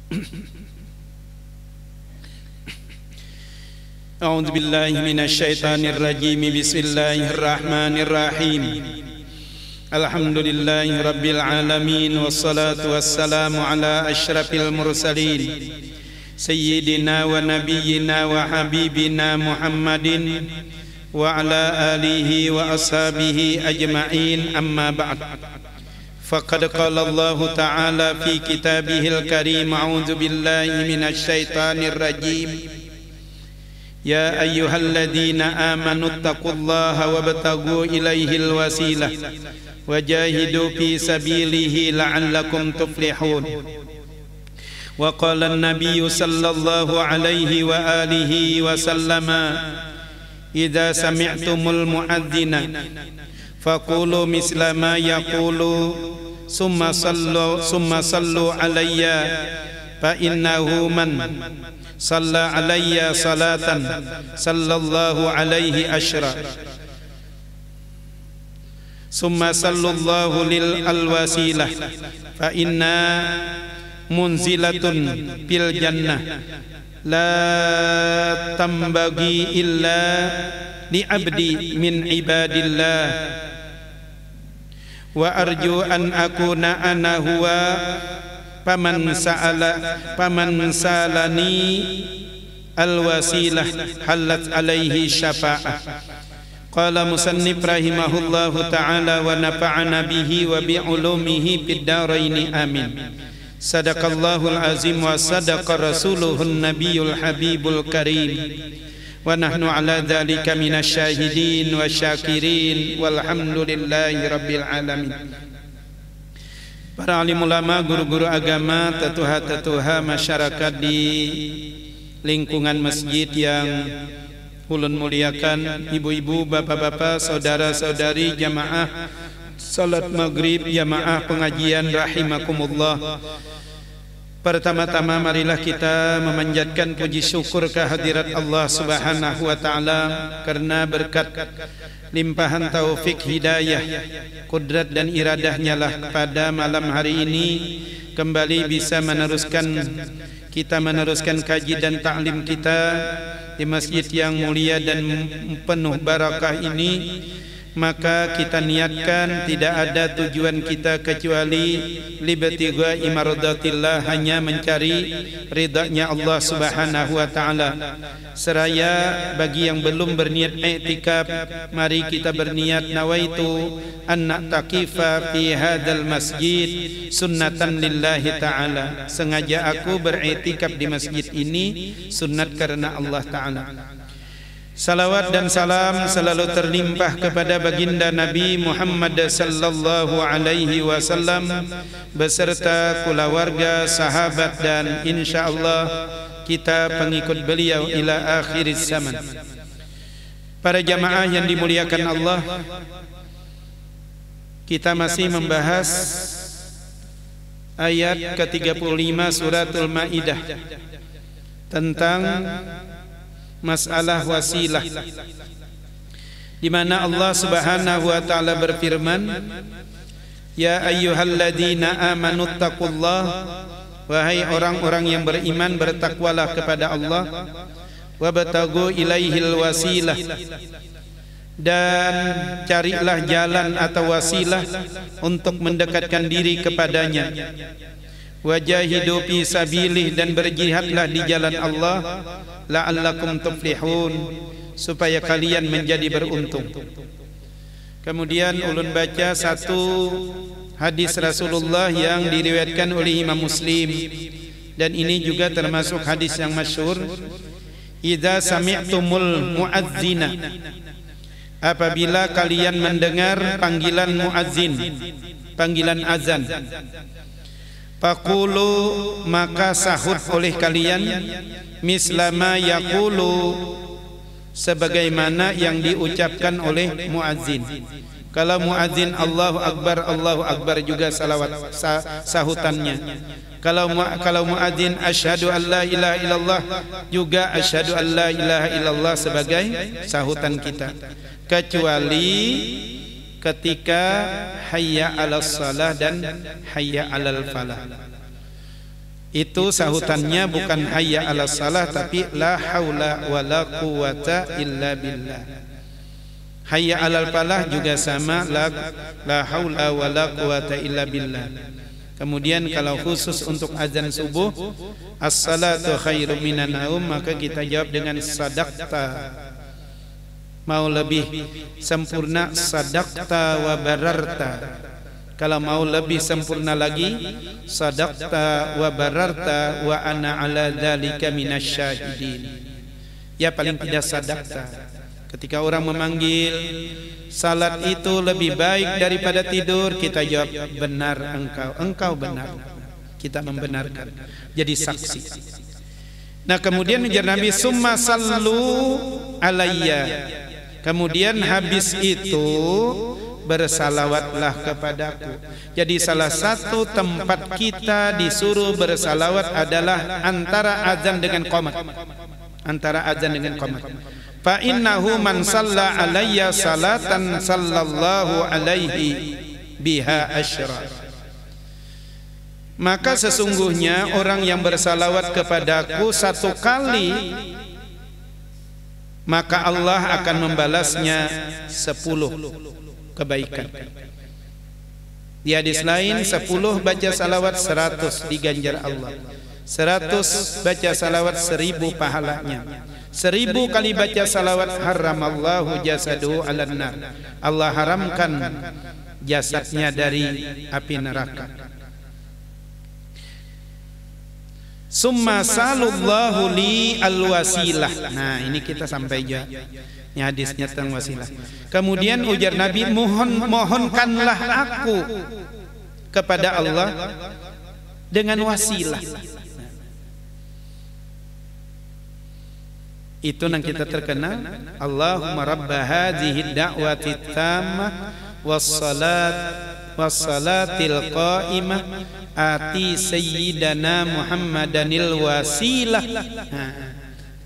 A'udzu billahi minasyaitonir rajim. Bismillahirrahmanirrahim. Alhamdulillahi rabbil alamin wassalatu wassalamu ala asyrafil mursalin sayyidina wa nabiyyina wa habibina Muhammadin wa ala alihi wa ashabihi ajma'in, amma ba'd. Faqad qala Allah ta'ala fi kitabihil karim, a'udzu billahi minasyaitonir rajim. Ya ayyuhalladzina amanu taqullaha wabtaghu ilaihil wasilah wajahidu fi sabilihi la'allakum tuflihun. Wa qala an-nabiyyu sallallahu alaihi wa alihi wa sallama, idza sami'tumul mu'adzina faqulu misla ma yaqulu summa sallu alayya fa innahu man salla alayya salatan sallallahu alaihi asyra summa sallallahu lil alwasilah fa inna munzilatun fil jannah la tambagi illa li abdi min ibadillah wa arju an akuna ana huwa paman salani alwasilah halat alaihi syafa'ah. Qala musannif rahimahullahu ta'ala wa nafa'ana bihi wa bi'ulumihi fid dharaini amin. Sadaqallahul azim wa sadaqa rasuluhun nabiyul habibul karim. Wa nahnu ala dhalika minasyahidin wa syakirin walhamdulillahi rabbil alamin. Para alim ulama, guru-guru agama, tetuha-tetuha masyarakat di lingkungan masjid yang ulun muliakan, ibu-ibu, bapak-bapak, saudara-saudari, jamaah salat maghrib, jamaah pengajian rahimakumullah. Pertama-tama marilah kita memanjatkan puji syukur kehadirat Allah Subhanahu wa taala karena berkat limpahan taufik hidayah, kudrat dan iradahnya lah pada malam hari ini kembali bisa meneruskan kaji dan ta'lim kita di masjid yang mulia dan penuh barakah ini. Maka kita niatkan tidak ada tujuan kita kecuali libtigha imardhatillah, hanya mencari ridha-Nya Allah Subhanahu wa taala. Seraya bagi yang belum berniat i'tikaf, mari kita berniat nawaitu an na'takifa fi hadzal masjid sunnatan lillahi taala. Sengaja aku beriktikaf di masjid ini sunnat karena Allah taala. Salawat dan salam selalu terlimpah kepada baginda Nabi Muhammad sallallahu alaihi wasallam beserta keluarga, sahabat dan insyaallah kita pengikut beliau ila akhir zaman. Para jamaah yang dimuliakan Allah, kita masih membahas ayat ke-35 suratul Maidah tentang masalah wasilah, di mana Allah Subhanahu wa taala berfirman, ya ayyuhalladzina amanu taqullah, wahai orang-orang yang beriman, bertakwalah kepada Allah, wabtaghu ilaihil wasilah, dan carilah jalan atau wasilah untuk mendekatkan diri kepadanya, wajahidu fi sabilih, dan berjihadlah di jalan Allah, la'allakum tuflihun, supaya kalian menjadi beruntung. Kemudian ulun baca satu hadis Rasulullah yang diriwayatkan oleh Imam Muslim, dan ini juga termasuk hadis yang masyhur. Idza sami'tumul muadzina, apabila kalian mendengar panggilan muadzin, panggilan azan, faqulu, maka sahut oleh kalian, mislama yaqulu, sebagaimana yang diucapkan oleh muadzin. Kalau muadzin Allahu Akbar juga salawat sahutannya. Kalau muadzin asyhadu an la ilaha illallah, juga asyhadu an la ilaha illallah sebagai sahutan kita. Kecuali ketika hayya 'alas shalah dan hayya 'alal falah. Itu sahutannya bukan hayya 'alas salah tapi la haula wala quwata illa billah. Hayya 'alal falah juga sama, la haula wala quwata illa billah. Kemudian kalau khusus untuk azan subuh, as-salatu khairum minan naum, maka kita jawab dengan sadaqta. Mau lebih sempurna, sadaqta wa bararta. Kalau mau lebih sempurna lagi, sadaqta wa bararta wa ana ala dzalika minasyahidin. Ya paling tidak sadaqta. Ketika orang memanggil, salat itu lebih baik daripada tidur, kita jawab benar engkau benar. Kita membenarkan. Jadi saksi. Nah, kemudian ujar Nabi, summa sallu alayya. Kemudian habis itu bersalawatlah kepadaku. Jadi salah satu tempat kita disuruh bersalawat adalah antara azan dengan qomat. Antara azan dengan qomat. Fa innahu man shalla alayya salatan sallallahu alaihi biha asyra. Maka sesungguhnya orang yang bersalawat kepadaku satu kali, maka Allah akan membalasnya 10 kebaikan. Di hadis lain 10 baca salawat 100 diganjar Allah. 100 baca salawat 1000 pahalanya. 1000 kali baca salawat haramallahu jasadu 'alan nar. Allah haramkan jasadnya dari api neraka. Summa sallallahu li alwasilah. Nah, ini kita sampai aja. Ini hadisnya tentang wasilah. Kemudian ujar Nabi, mohonkanlah aku kepada Allah dengan wasilah. Itu yang kita terkenal, Allahumma rabba hadhihi da'wati tammah wassalatil qa'imah ati sayyidana Muhammadanil wasilah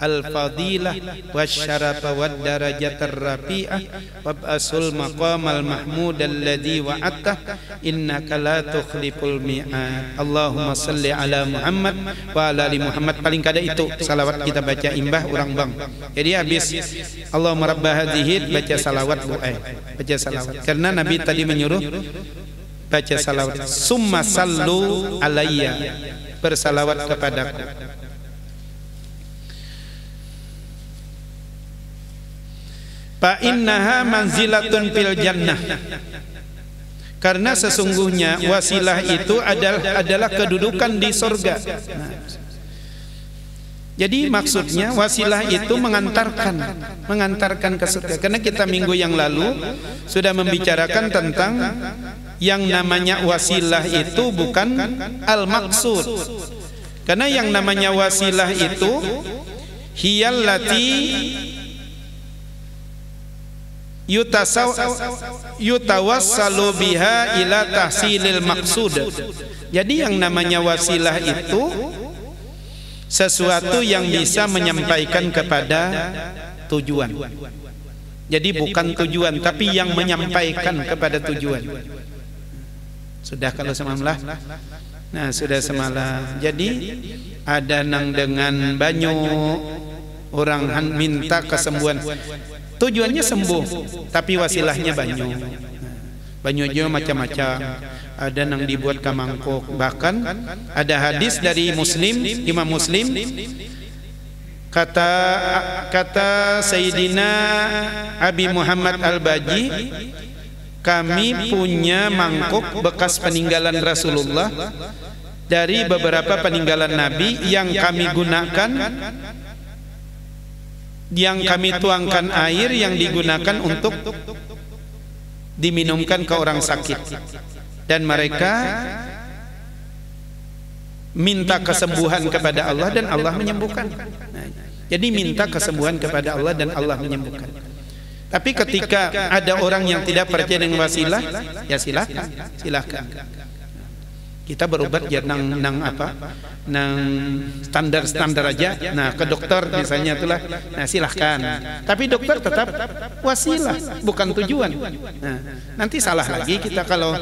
al-fadilah wasyarafa wad darajatar rafi'ah wab'asul maqamal mahmud alladhi wa'attah innaka la tukhliful mi'ad. Allahumma salli ala Muhammad wa ala ali Muhammad. Paling kada itu salawat kita baca imbah urang bang. Jadi habis Allahumma rabbah hadhihi baca salawat baca salawat. Karena Nabi tadi menyuruh baca salawat. Summa sallu alayya, bersalawat kepadaku. Fa innaha manzilatun fil jannah. Karena sesungguhnya wasilah itu adalah kedudukan di surga. Nah, jadi maksudnya wasilah itu mengantarkan ke surga. Karena kita minggu yang lalu sudah membicarakan tentang yang namanya wasilah itu bukan al-maqsud. Karena yang namanya wasilah itu hiyallati yutawassalu biha ila tahsilil maqsud. Jadi yang namanya wasilah itu sesuatu yang bisa menyampaikan kepada tujuan. Jadi bukan tujuan tapi yang menyampaikan kepada tujuan. Sudah kalau semalam. Nah, sudah semalam. Jadi ada nang dengan banyu orang minta kesembuhan. Tujuannya sembuh, tapi wasilahnya banyu. Banyu juga macam-macam. Ada yang dibuat ke mangkuk. Bahkan ada hadis dari Muslim, Imam Muslim, kata Sayyidina Abi Muhammad Al-Baji, kami punya mangkuk bekas peninggalan Rasulullah dari beberapa peninggalan Nabi yang kami gunakan, yang kami tuangkan air yang digunakan untuk diminumkan ke orang sakit, dan mereka minta kesembuhan kepada Allah dan Allah menyembuhkan. Jadi minta kesembuhan kepada Allah dan Allah menyembuhkan. Tapi ketika ada orang yang tidak percaya dengan wasilah, ya silakan. Kita berobat ya nang standar aja. Nah, ke dokter misalnya itulah. Nah, silahkan. Tapi dokter tetap wasilah, bukan tujuan. Nah, nanti salah lagi kita kalau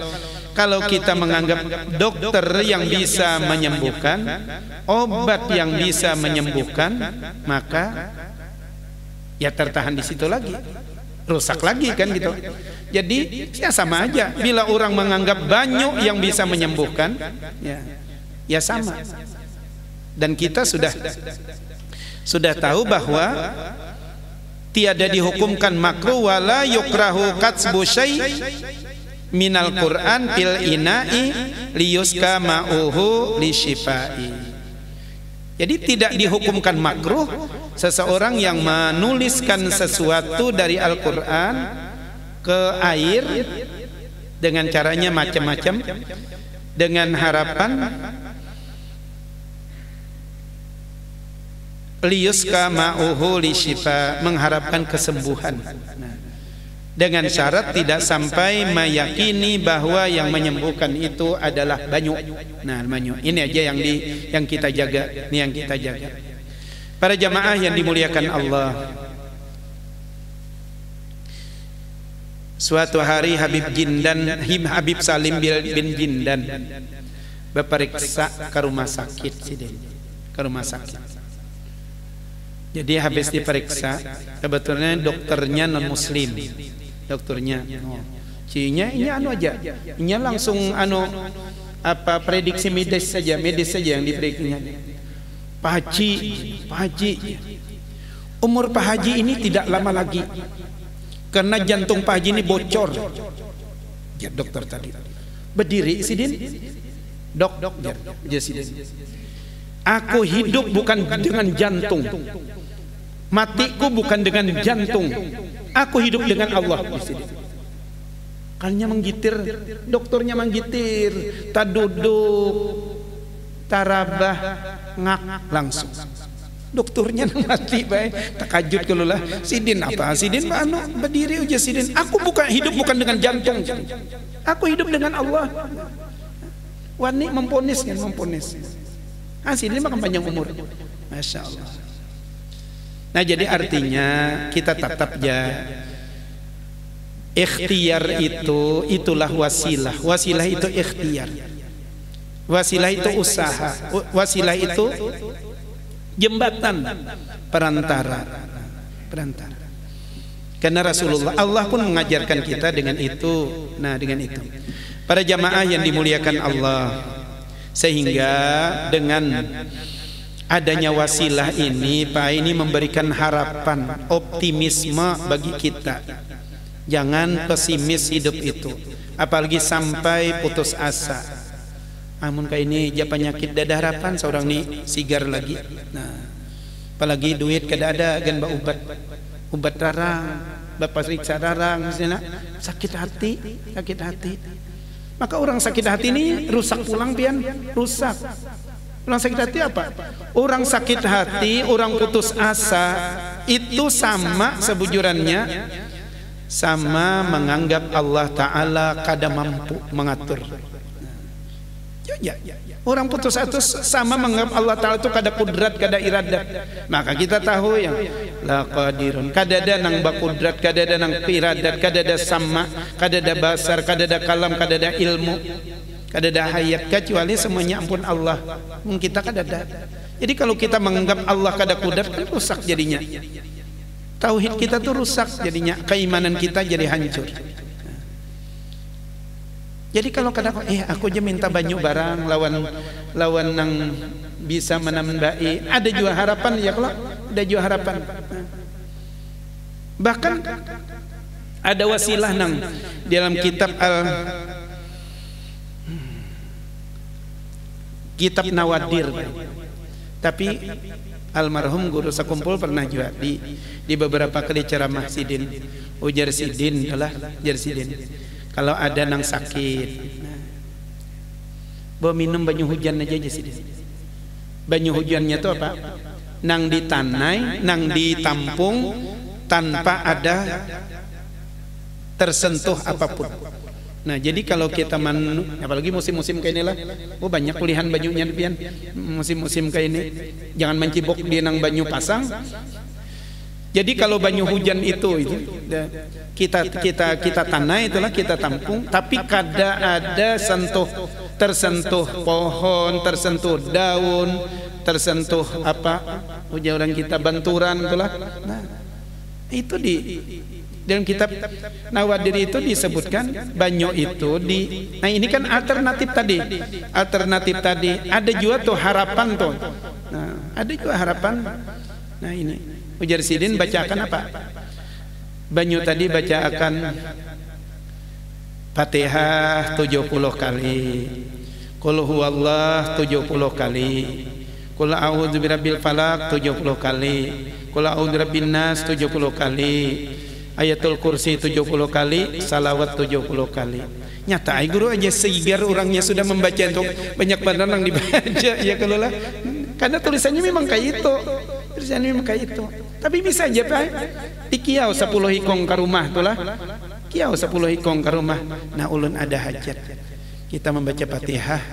Kalau kita menganggap dokter yang bisa menyembuhkan, obat yang bisa menyembuhkan, maka ya tertahan di situ lagi, rusak lagi kan gitu. Jadi ya sama aja. Bila orang menganggap banyu yang bisa menyembuhkan, ya sama. Dan kita sudah tahu bahwa tiada dihukumkan makruh wala yukrahu katsbu syai' minal Qur'an fil ina'i liyuska ma'uhu lisyifai. Jadi tidak dihukumkan makruh seseorang yang menuliskan sesuatu dari Al-Quran ke air dengan caranya macam-macam, dengan harapan liyuska ma'uhu lisyifa, mengharapkan kesembuhan. Dengan syarat tidak sampai meyakini bahwa yang menyembuhkan itu adalah banyu. Nah, banyu ini aja yang kita jaga, ini yang kita jaga. Para jamaah yang dimuliakan Allah, suatu hari Habib Salim bin Jindan beperiksa ke rumah sakit ke rumah sakit. Jadi habis diperiksa, kebetulan dokternya non muslim. Dokternya cinya ini aja. Ini langsung prediksi medis saja yang diprediksinya. Pak Haji, umur Pak Haji ini tidak lama lagi karena jantung Pak Haji ini bocor. Ya dokter tadi berdiri sidin. Dok, ya sidin. Aku hidup bukan dengan jantung, matiku bukan dengan jantung. Aku hidup dengan Allah. Kalnya menggitir, dokternya menggitir, tak duduk, tarabah, ngak langsung. Dokternya mati baik, takajud kalau lah. Sidin apa? Sidin berdiri aja sidin. Aku hidup bukan dengan jantung. Aku hidup dengan Allah. Wani memponis. Sidin makan panjang umur. Masya Allah. Nah jadi artinya kita tetap ikhtiar itulah wasilah. Wasilah itu ikhtiar. Wasilah itu usaha. Wasilah itu jembatan, perantara. Karena Rasulullah, Allah pun mengajarkan kita dengan itu. Nah dengan itu, para jamaah yang dimuliakan Allah, sehingga dengan adanya wasilah ini, Pak, ini memberikan harapan, optimisme bagi kita. Jangan pesimis hidup itu, apalagi sampai putus asa. Amun kayak ini dia penyakit dada harapan seorang nih sigar lagi. Nah, apalagi duit kada ada gan obat rarang, bapak periksa rarang, sakit hati. Maka orang sakit hati ini rusak pulang pian, rusak. Orang sakit hati apa? Orang sakit hati, orang putus asa itu sama sebujurannya sama menganggap Allah Ta'ala kada mampu mengatur. Orang putus asa sama menganggap Allah Ta'ala itu kada kudrat, kada iradat. Maka kita tahu yang la qadirun, kada ada nang bakudrat, kada ada nang iradat, kada ada sama, kada ada basar, kada ada kalam, kada ada ilmu, kada ada hayat, kecuali semuanya ampun Allah. Kita kada ada. Jadi kalau kita menganggap Allah kada kudrat, kan rusak jadinya. Tauhid kita tuh rusak jadinya, keimanan kita jadi hancur. Jadi kalau kadang aku aja minta banyak barang lawan nang bisa menambahi, ada juga harapan ya, kalau ada juga harapan. Bahkan ada wasilah nang dalam kitab Nawadir. Tapi almarhum guru sekumpul pernah juga di beberapa kali ceramah sidin, ujar sidin kalau ada nang sakit, bawa minum banyu hujan aja sidin. Banyu hujannya itu apa? Nang ditanai, nang ditampung tanpa ada tersentuh apapun. Nah jadi kalau kita apalagi musim-musim kayak inilah, banyak pilihan bajunya pian. Musim-musim kayak ini, jangan mencibok di nang banyu pasang. Jadi kalau banyu hujan itu kita tanah itulah kita tampung, tapi kada ada tersentuh pohon, tersentuh daun, tersentuh apa ujar orang kita banturan itulah. Nah, itu di dalam kitab Nawadir itu disebutkan banyu itu nah ini kan alternatif tadi ada juga tuh harapan tuh. Nah, ada juga harapan. Nah, ini ujar Sidin bacakan apa? Banyu tadi bacakan Fatihah 70 kali, Qul huwallah 70 kali, Qul a'udzu birabbil falaq 70 kali, Qul a'udzu birabbin nas 70 kali, Ayatul Kursi 70 kali, salawat 70 kali. Nyata guru aja segar orangnya sudah membaca untuk banyak benar yang dibaca ya kalau lah. Karena tulisannya memang kayak itu. Tulisannya memang kayak itu. Tapi bisa aja Pak. Dikiau 10 hikong ke rumah itulah. Kiau 10 hikong ke rumah. Nah, ulun ada hajat. Kita membaca Fatihah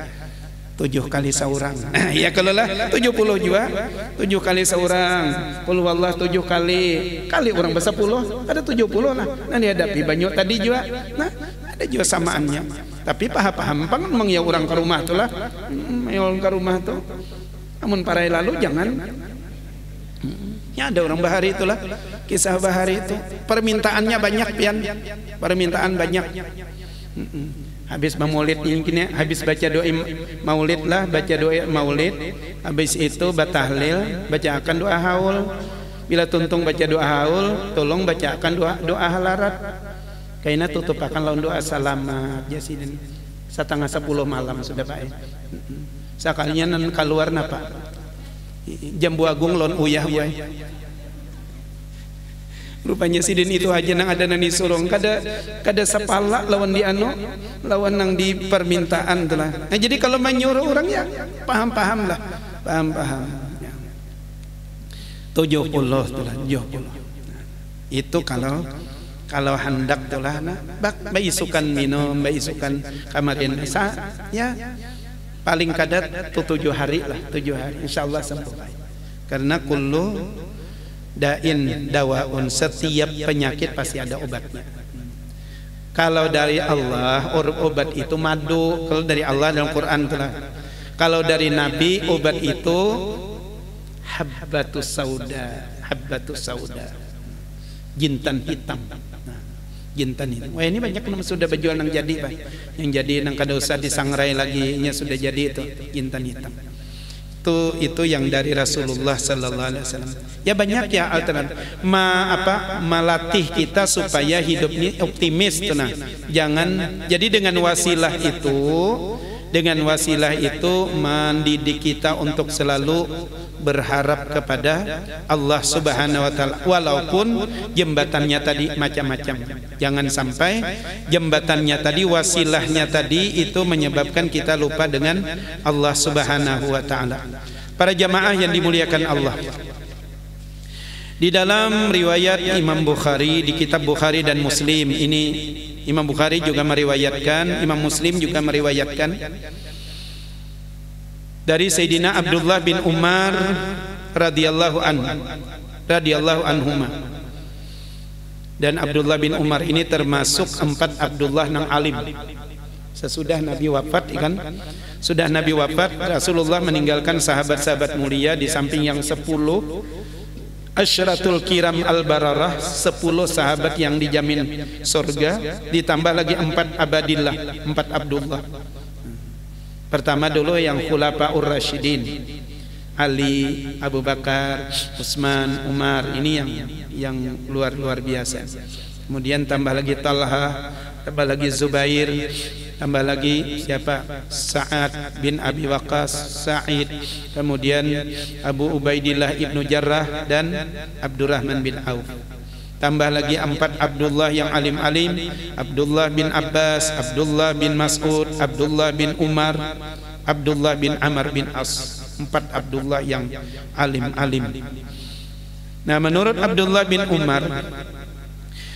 7 kali seorang. Ya kalau lah 70 juga 7 kali seorang. Qul huwallah 7 kali. Kali orang bahasa 10 ada 70 lah. Nah, dihadapi banyak tadi juga. Nah, ada juga samaannya. Tapi paham memang ya orang ke rumah itulah. Ya orang ke rumah tuh. Namun para lalu jangan. Ya ada orang bahari itulah. Kisah bahari itu. Permintaannya banyak pian. Permintaan banyak. Habis maulid ini habis baca doa maulid lah, baca doa maulid, habis itu batahlil, bacakan doa haul. Bila tuntung baca doa haul, tolong bacakan doa halarat. Kaina tutupakan lawan doa selamat jasidin. 9:30 malam sudah Pak. Sakalinya nan keluar napa? Jambu agung lawan uyah buai. Rupanya sidin itu aja nang ada nang disurung kada sapala lawan di lawan nang di permintaan telah. Nah, jadi kalau menyuruh orang ya paham lah. Paham ya. 70 telah 70. Itu kalau hendak telah nah bayi isukan minum, bayi isukan kamarin ya paling kadat 7 hari lah, 7 hari insyaallah sembuh. Karena kullu dain dawaun, setiap penyakit pasti ada obatnya. Kalau dari Allah obat itu madu, kalau dari Allah dalam Quran telah. Kalau dari Nabi obat itu habbatus sauda, jintan hitam. Nah, jintan itu. Wah, ini banyak yang sudah berjual nang jadi Pak. Yang jadi nang kada usah disangrai lagi, nya sudah jadi itu jintan hitam. Itu yang dari Rasulullah sallallahu alaihi wasallam. Ya banyak ya alternatif. Melatih kita supaya hidup ini optimis nah. Jangan jadi dengan wasilah itu mendidik kita untuk selalu berharap kepada Allah Subhanahu wa taala walaupun jembatannya tadi macam-macam. Jangan sampai jembatannya tadi, wasilahnya tadi itu menyebabkan kita lupa dengan Allah Subhanahu wa taala. Para jamaah yang dimuliakan Allah. Di dalam riwayat Imam Bukhari di kitab Bukhari dan Muslim, ini Imam Bukhari juga meriwayatkan, Imam Muslim juga meriwayatkan dari Sayyidina Abdullah bin Umar radhiyallahu anhuma. Dan Abdullah bin Umar ini termasuk 4 Abdullah nang alim. Sesudah Nabi wafat kan? Sudah Nabi wafat, Rasulullah meninggalkan sahabat-sahabat mulia di samping yang 10 Asyratul Kiram Al-Bararah, 10 sahabat yang dijamin surga, ditambah lagi 4 Abadillah, 4 Abdullah. Pertama dulu yang Khulafaur Rasyidin, Ali, Abu Bakar, Utsman, Umar, ini yang luar biasa. Kemudian tambah lagi Talha, tambah lagi Zubair, tambah lagi siapa? Sa'ad bin Abi Waqqas, Sa'id, kemudian Abu Ubaidillah ibnu Jarrah dan Abdurrahman bin Auf. Tambah lagi 4 Abdullah yang alim-alim, Abdullah bin Abbas, Abdullah bin Mas'ud, Abdullah bin Umar, Abdullah bin Amr bin As. 4 Abdullah yang alim-alim. Nah, menurut Abdullah bin Umar,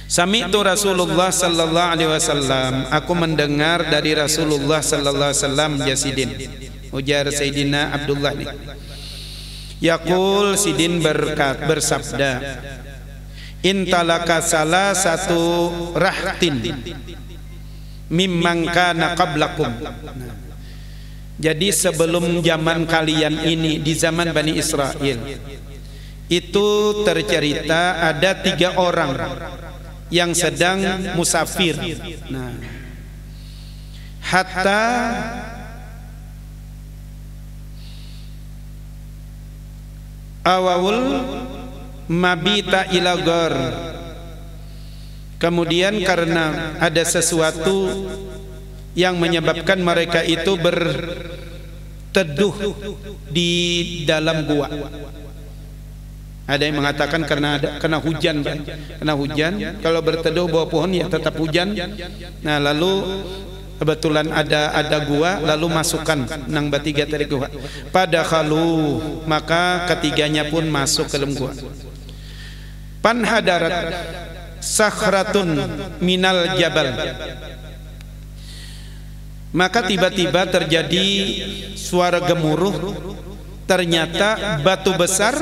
sami'tu Rasulullah sallallahu alaihi wasallam, aku mendengar dari Rasulullah sallallahu alaihi wasallam jasidin. Ujar Sayyidina Abdullah ini. Yaqul, Sidin bersabda, intalaka salah satu rahtin mimman kana qablakum. Jadi sebelum zaman kalian ini, di zaman Bani Israel, itu tercerita ada 3 orang yang sedang musafir. Nah, hatta awawul mabita ila ghar. Kemudian karena ada sesuatu yang menyebabkan mereka itu berteduh di dalam gua. Ada yang mengatakan kena hujan, kena hujan. Kalau berteduh bawah pohon ya tetap hujan. Nah, lalu kebetulan ada gua, lalu masukkan nang bertiga dari gua. Pada khalu, maka ketiganya pun masuk ke dalam gua. Panhadarat sakhratun minal jabal. Maka tiba-tiba terjadi suara gemuruh. Ternyata batu besar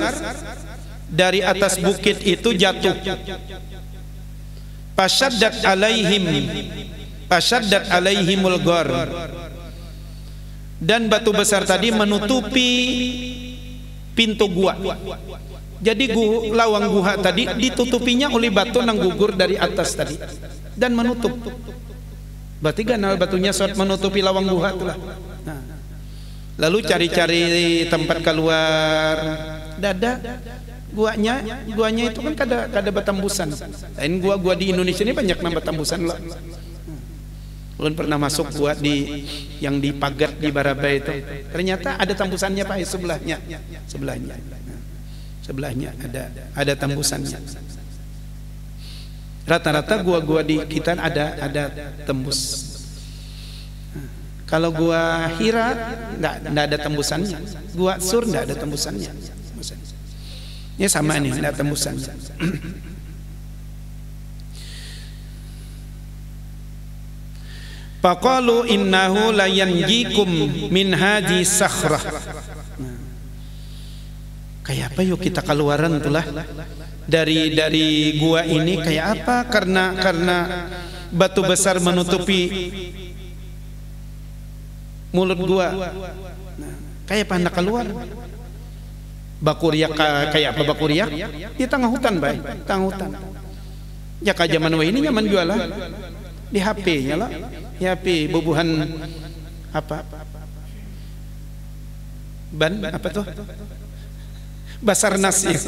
dari atas bukit itu jatuh. Pasyaddat alaihimul ghar. Dan batu besar tadi menutupi pintu gua. Jadi lawang gua tadi ditutupinya oleh batu yang gugur dari atas tadi dan menutup. Berarti kan batunya suat menutupi lawang gua itulah. Nah, lalu cari-cari tempat keluar. Dada guanya itu kan kada bertembusan. Lain gua di Indonesia ini banyak nambah tembusan lah. Belum pernah masuk gua yang di Pagat di Barabai itu. Ternyata ada tembusannya Pak, sebelahnya ada tembusannya. Rata-rata gua di kita ada tembus. Kalau gua Hira enggak ada tembusannya. Gua Sur enggak ada tembusannya. Ini sama nih, enggak tembusannya. Faqalu innahu la yanjikum min hadhi sakhrah. Kayak apa yuk kita keluaran itulah dari gua ini kayak apa? Karena batu besar menutupi mulut gua. Nah, kayak apa hendak keluar? Bakuriak kayak apa bakuriak? Di tengah hutan, baik, tengah hutan. Ya ka zaman ini nyaman jualan di HP-nya lah. Di HP bubuhan apa? Ban apa tuh? Basarnas ya.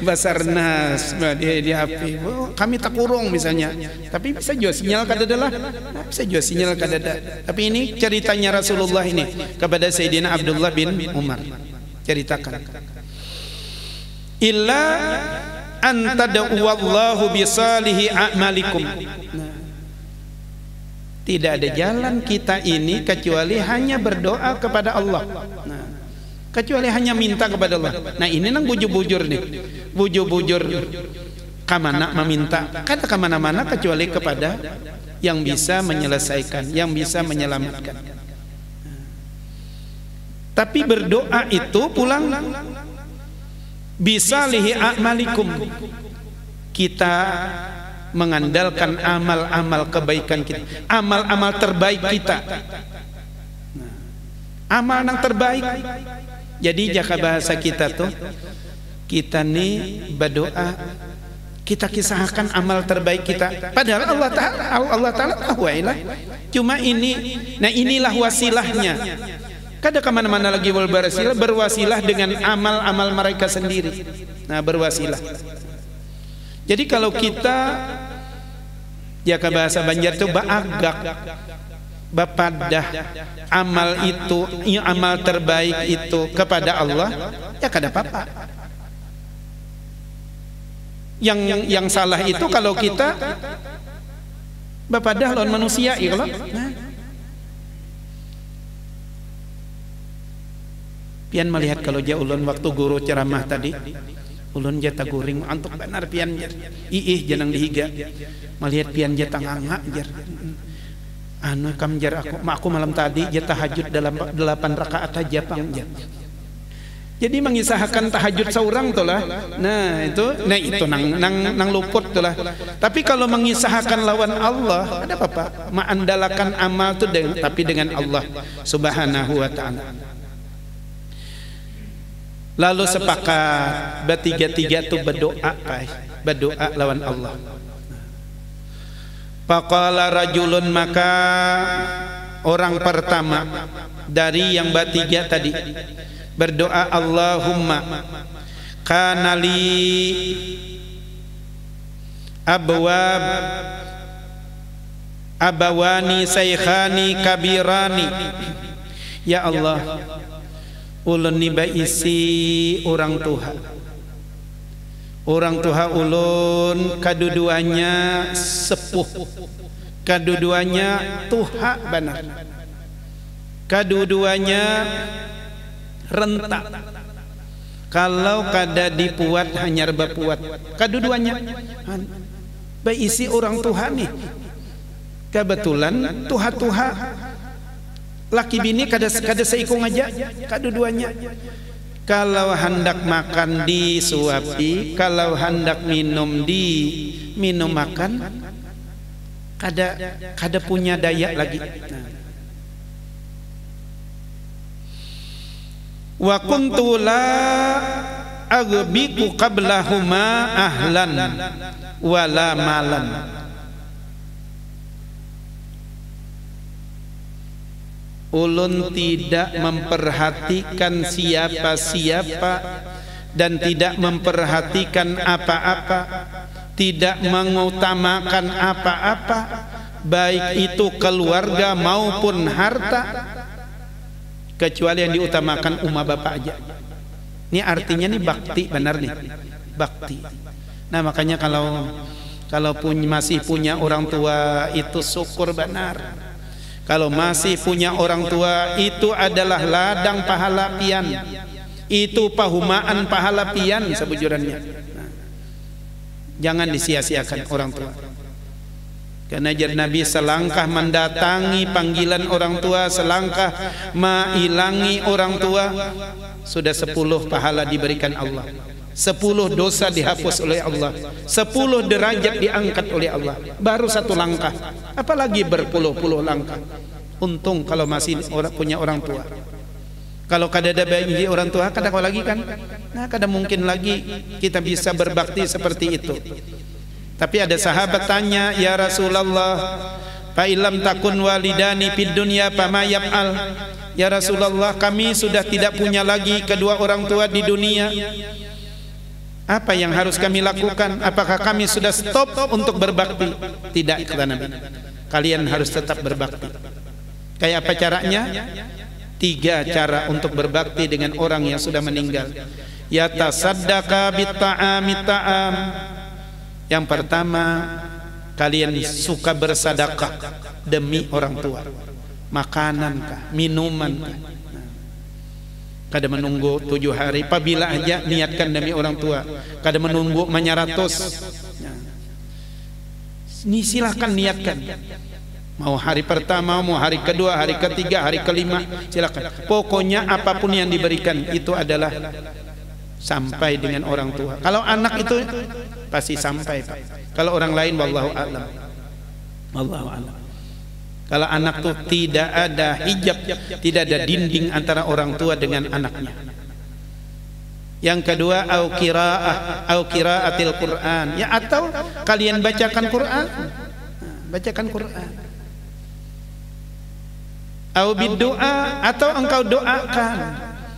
Basarnas di HP. Oh, kami tak kurung misalnya. Tapi bisa jual sinyal kadada lah. Bisa jual sinyal kadada. Tapi ini ceritanya Rasulullah ini kepada Sayyidina Abdullah bin Umar. Ceritakan. Illa antada'u wallahu bisalihi a'malikum. Tidak ada jalan kita ini kecuali hanya berdoa kepada Allah. Nah, kecuali hanya minta kepada Allah. Nah, ini nang bujur-bujur nih. Bujur-bujur kamana meminta. Kata kemana-mana kecuali kepada yang bisa menyelesaikan, yang bisa menyelamatkan. Tapi berdoa itu pulang bisalihi a'malikum. Kita mengandalkan amal-amal kebaikan kita, amal-amal terbaik kita. Amal yang terbaik. Jadi jaka bahasa kita tuh, kita nih berdoa, kita kisahkan amal terbaik kita. Padahal Allah Ta'ala tahu lah. Cuma ini, nah inilah wasilahnya. Kada kemana-mana lagi berwasilah dengan amal-amal mereka sendiri. Nah, berwasilah. Jadi kalau kita jaka bahasa Banjar itu baagak, bapadah amal itu, amal terbaik itu kepada Allah, ya kada apa-apa. Yang salah itu kalau kita bapadah lawan manusia, ya kalau. Nah, pian melihat kalau ulun waktu guru ceramah tadi, ulun jata guring antuk benar pian iih janang dihiga melihat pian jata nganga jar anu kam jar aku malam tadi jata tahajud dalam 8 rakaat aja pang jar Jadi mengisahkan tahajud seorang tuh lah. Nah itu nang luput tuh lah. Tapi kalau mengisahkan lawan Allah, ada apa? Mengandalkan amal tuh tapi dengan Allah Subhanahu wa taala. Lalu sepakat bertiga-tiga tuh berdoa lawan Allah. Faqala rajulun, maka orang pertama dari yang bertiga tadi berdoa, Allahumma kana li abawani saykhani kabirani. Ya Allah, ulun ni baisi orang tuha ulun kaduduanya sepuh, kaduduanya tuha benar, kaduduanya rentak. Kalau kada dipuat hanyar bapuat, kaduduanya baisi orang tuha nih. Kebetulan tuha laki bini kada seikung aja kaduduanya. Kalau hendak makan disuapi, kalau hendak minum minum makan, kada punya daya lagi. Wa kuntu la aghbiqu qablahuma ahlan wala malan. Ulun tidak memperhatikan siapa-siapa dan tidak memperhatikan apa-apa, tidak mengutamakan apa-apa, baik itu keluarga maupun harta, kecuali yang diutamakan umat bapak aja. Ini artinya nih bakti, benar nih, bakti. Nah makanya kalau masih punya orang tua itu syukur benar. Kalau masih punya orang tua itu adalah ladang pahala pian, itu pahumaan pahala pian sebujurannya. Nah, jangan disia-siakan orang tua. Karena jar Nabi, selangkah mendatangi panggilan orang tua, selangkah mailangi orang tua, sudah 10 pahala diberikan Allah, 10 dosa dihapus oleh Allah, 10 derajat diangkat oleh Allah. Baru 1 langkah, apalagi berpuluh-puluh langkah. Untung kalau masih punya orang tua. Kalau kada ada bayi orang tua, kada kau lagi kan? Nah, kada mungkin lagi kita bisa berbakti seperti itu. Tapi ada sahabat tanya, ya Rasulullah, fa illam takun walidani fid dunya fama yaf'al. Ya Rasulullah, kami sudah tidak punya lagi kedua orang tua di dunia. Apa yang harus kami lakukan? Apakah kami sudah stop untuk berbakti? Tidak, kata Nabi. Kalian harus tetap berbakti. Kayak apa caranya? 3 cara untuk berbakti dengan orang yang sudah meninggal. Yatasaddaqa bitta'ami ta'am. Yang pertama, kalian suka bersedekah demi orang tua. Makanan kah, minuman kah. Kada menunggu 7 hari, apabila aja niatkan demi orang tua. Kada menunggu menyaratus. Ini silakan niatkan. Mau hari pertama, mau hari kedua, hari ketiga, hari kelima, silakan. Pokoknya apapun yang diberikan itu adalah sampai dengan orang tua. Kalau anak itu pasti sampai, Pak. Kalau orang lain wallahu a'lam. Wallahu a'lam. Kalau anak tuh tidak ada hijab, tidak ada dinding antara orang tua dengan anaknya. Yang kedua, au qiraatil Quran. Ya, atau kalian bacakan Quran. Bacakan Quran. Au biddoa, atau engkau doakan.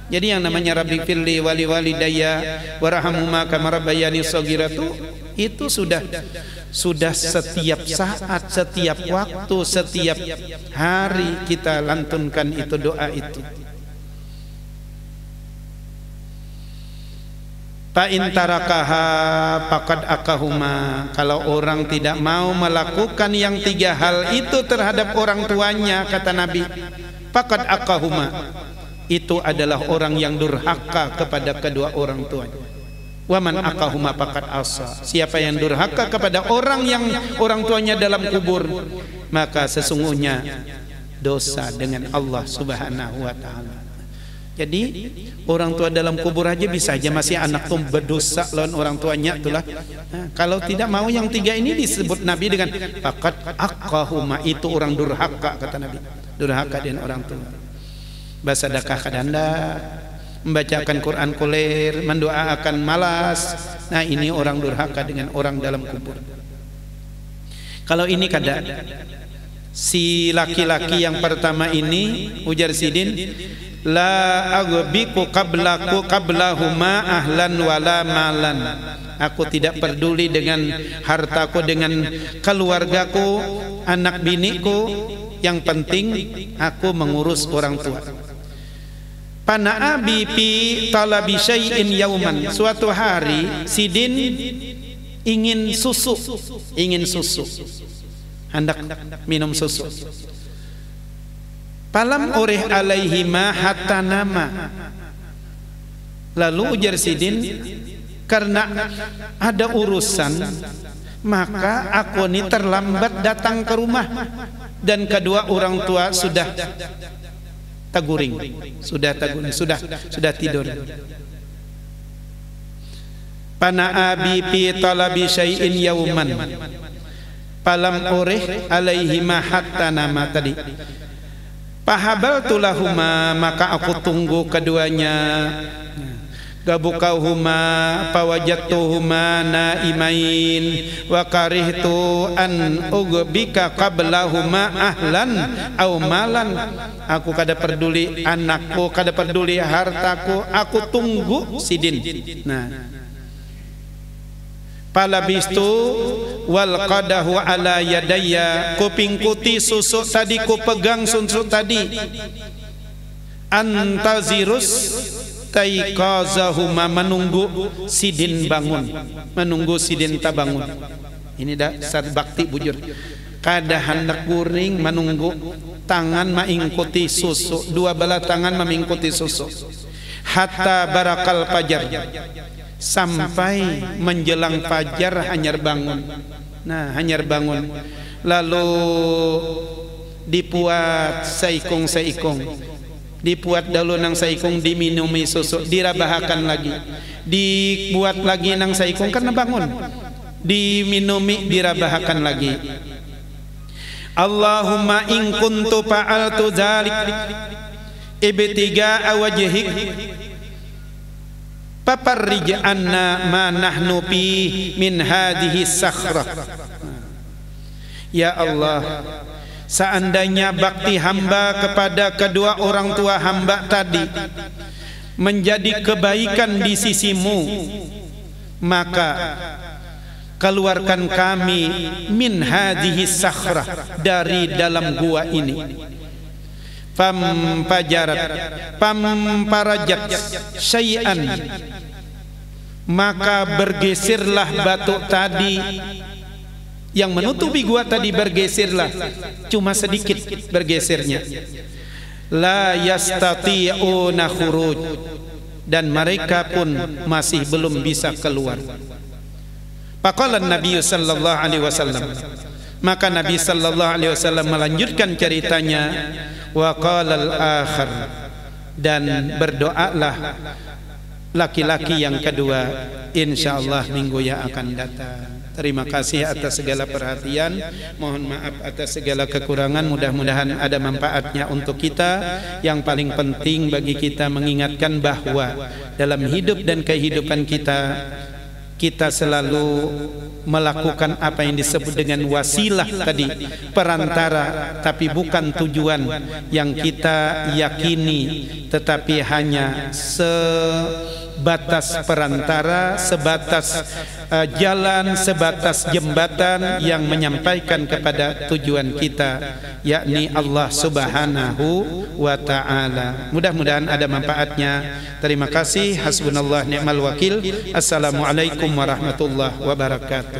Jadi yang namanya Rabbi firli wali walidayya warhamhuma kama rabbayani shaghira itu sudah setiap saat, setiap waktu, setiap hari kita lantunkan itu doa itu. Fa in tarakaha faqad akahuma. Kalau orang tidak mau melakukan yang 3 hal itu terhadap orang tuanya, kata Nabi, faqad akahuma, itu adalah orang yang durhaka kepada kedua orang tuanya. Wa man akahuma faqad asa. Siapa yang durhaka kepada orang yang orang tuanya dalam kubur, maka sesungguhnya dosa dengan Allah Subhanahu wa taala. Jadi orang tua dalam kubur aja bisa aja masih anak tuh berdosa lawan orang tuanya itulah. Nah, kalau tidak mau yang tiga ini disebut Nabi dengan faqad aqahuma, itu orang durhaka kata Nabi. Durhaka dengan orang tua. Basadakah kadanda, membacakan Quran kulir, mendoakan malas. Nah, ini orang durhaka dengan orang dalam kubur. Kalau ini kada, si laki-laki yang pertama ini ujar Sidin, la aghbiku qablahuma ahlan wala malan. Aku tidak peduli dengan hartaku, dengan keluargaku, anak biniku, yang penting aku mengurus orang tua. Pana abi fi talabi syai'in yauman. Suatu hari Sidin ingin susu, hendak minum susu. Palam oreh alaihi ma hatta nama. Lalu ujar Sidin, karena ada urusan maka aku ini terlambat datang ke rumah, dan kedua orang tua sudah taguring, sudah tidur. Pana abi fi talabi syai'in yauman. Palam oreh alaihi ma hatta nama tadi. Pahabaltu lahuma, maka aku tunggu keduanya. Gabukauhuma pawajadtuhuma naimain wa karihtu an ugbika qablahuma ahlan au malan. Aku kada peduli anakku, kada peduli hartaku, aku tunggu Sidin. Nah, palabistu wal qadahu ala yadayya, kupingkuti susu tadi, ku pegang susu tadi. Antazirus taiqazahuma, menunggu Sidin bangun, menunggu Sidin tak bangun. Ini dah sat bakti bujur. Kada hendak guring menunggu, tangan mengikuti susu, dua belah tangan mengikuti susu. Hatta barakal fajar, sampai menjelang fajar hanyar bangun. Nah, hanyar bangun. Lalu dipuat saikung, dipuat dulu nang saikung, diminumi susu, dirabahakan lagi, dibuat lagi nang saikung karena bangun, diminumi, dirabahakan lagi. Allahumma in kuntu fa'altu dzalik ibtigaa wajhik paparrij anna ma nahnu fi min hadhihi sakhrah. Ya Allah, seandainya bakti hamba kepada kedua orang tua hamba tadi menjadi kebaikan di sisimu, maka keluarkan kami min hadhihi sakhrah, dari dalam gua ini. Pamparajat syai'an, maka bergeserlah batu tadi yang menutupi gua tadi, bergeserlah, cuma sedikit bergesernya. La yastati'una khuruj, dan mereka pun masih belum bisa keluar. Faqala Nabi sallallahu alaihi wasallam, maka Nabi sallallahu alaihi wasallam melanjutkan ceritanya. Wa qala al-akhar, dan berdoalah laki-laki yang kedua, insyaallah minggu yang akan datang. Terima kasih atas segala perhatian, mohon maaf atas segala kekurangan, mudah-mudahan ada manfaatnya untuk kita. Yang paling penting bagi kita mengingatkan bahwa dalam hidup dan kehidupan kita selalu melakukan apa yang disebut dengan wasilah tadi, perantara, tapi bukan tujuan yang kita yakini, tetapi hanya sebatas perantara, sebatas jalan, sebatas jembatan yang menyampaikan kepada tujuan kita, yakni Allah Subhanahu wa ta'ala. Mudah-mudahan ada manfaatnya. Terima kasih. Hasbunallah ni'mal wakil. Assalamualaikum warahmatullahi wabarakatuh.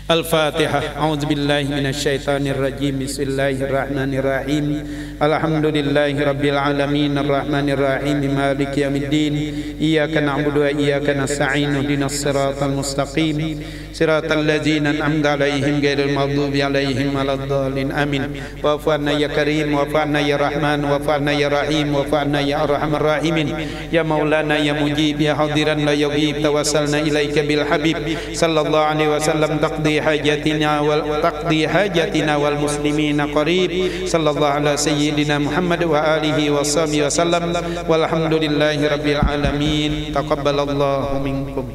Al-Fatihah. A'udzubillahi minasyaitonirrajim. Bismillahirrahmanirrahim. Alhamdulillahi rabbil alamin arrahmanir rahim maliki yaumiddin. Iyyaka na'budu wa iyyaka nasta'in. Ihdinas siratal mustaqim. Siratal ladzina an'amta 'alaihim ghairil maghdubi 'alaihim waladdallin. Amin. Wa'fu 'anna ya karim, wa'fu 'anna ya rahman, wa'fu 'anna ya rahim, wa'fu 'anna ya arhamar rahimin. Ya maulana ya mujib ya hadiran la yughib. Tawassalna ilaika bil habib sallallahu alaihi wasallam taqdi hajatina wal muslimina qarib. Sallallahu ala sayyidina Muhammad wa alihi wa sahbihi wa sallam. Walhamdulillahi rabbil alamin. Taqabbalallahu minkum.